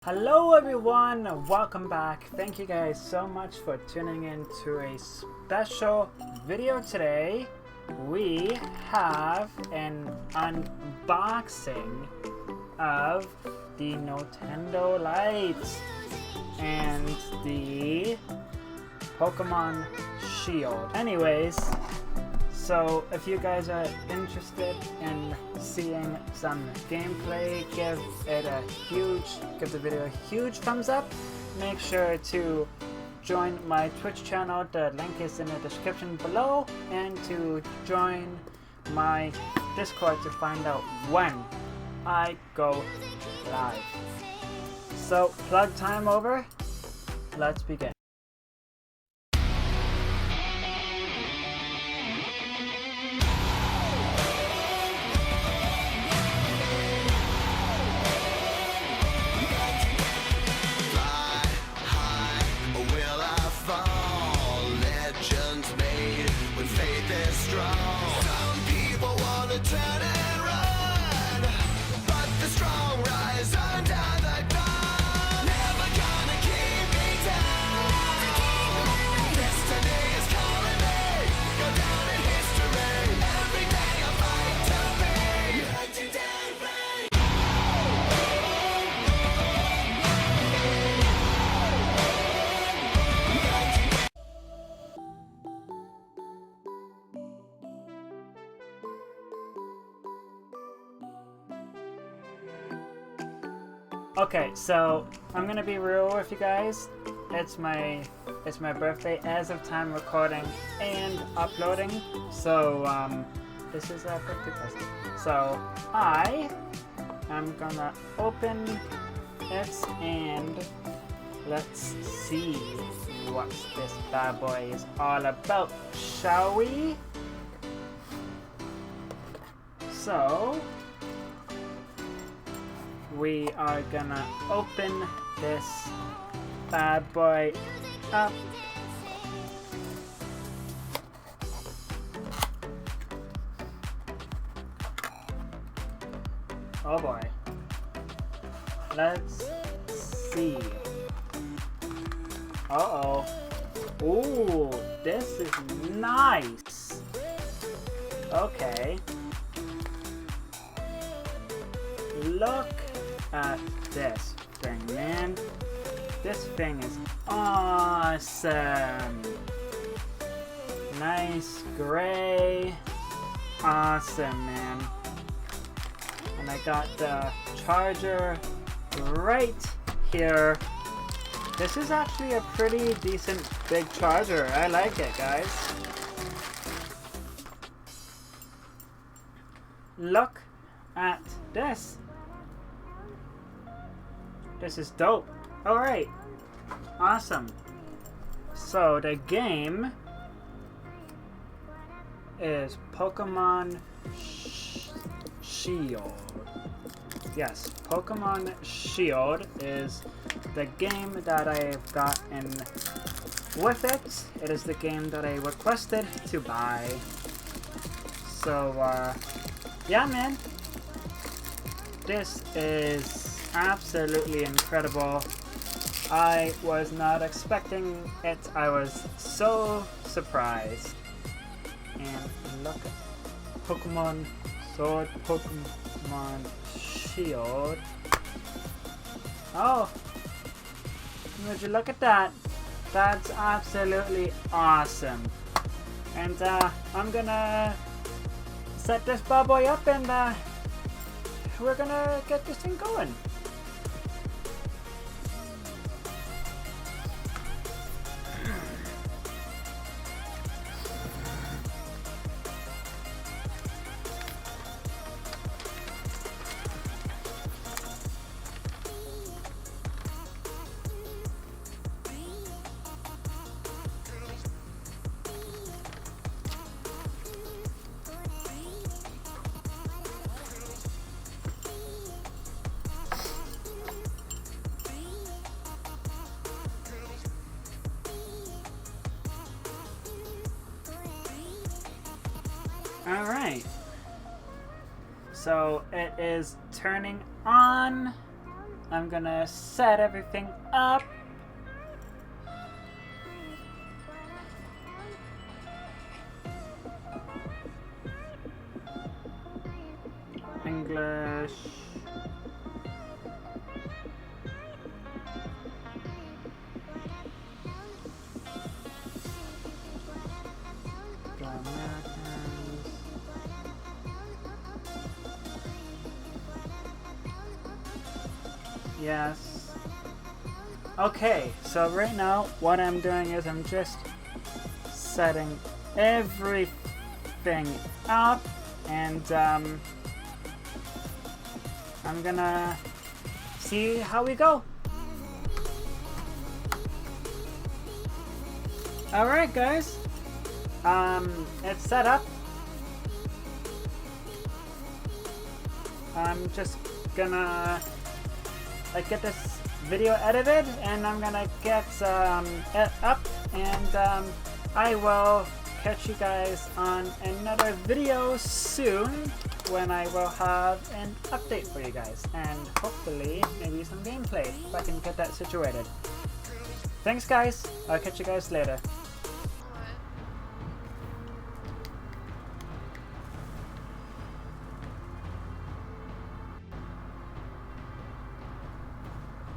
Hello everyone, welcome back. Thank you guys so much for tuning in to a special video today. We have an unboxing of the Nintendo LITE and the Pokemon Shield. Anyways, so if you guys are interested in seeing some gameplay, give the video a huge thumbs up. Make sure to join my Twitch channel, the link is in the description below, and to join my Discord to find out when I go live. So plug time over, let's begin. Okay, so I'm gonna be real with you guys. It's my birthday as of time recording and uploading. So this is a birthday present. So I am gonna open it and let's see what this bad boy is all about, shall we? So we are gonna open this bad boy up. Oh boy. Let's see. Uh-oh. Ooh, this is nice. Okay. Look at this thing, man. This thing is awesome. Nice gray. Awesome, man. And I got the charger right here. This is actually a pretty decent big charger. I like it, guys. Look at this. This is dope. Alright. Awesome. So the game is Pokemon Shield. Yes, Pokemon Shield is the game that I've gotten with it. It is the game that I requested to buy. So, yeah, man. This is absolutely incredible. I was not expecting it. I was so surprised. And look at Pokemon Sword, Pokemon Shield. Oh, would you look at that? That's absolutely awesome. And I'm gonna set this bad boy up and we're gonna get this thing going. Alright. So it is turning on. I'm gonna set everything up. English. Americans. Yes. Okay, so right now what I'm doing is I'm just setting everything up, and I'm gonna see how we go. Alright guys, it's set up. I'm just gonna get this video edited, and I'm gonna get it up, and I will catch you guys on another video soon when I will have an update for you guys, and hopefully maybe some gameplay if I can get that situated. Thanks guys, I'll catch you guys later.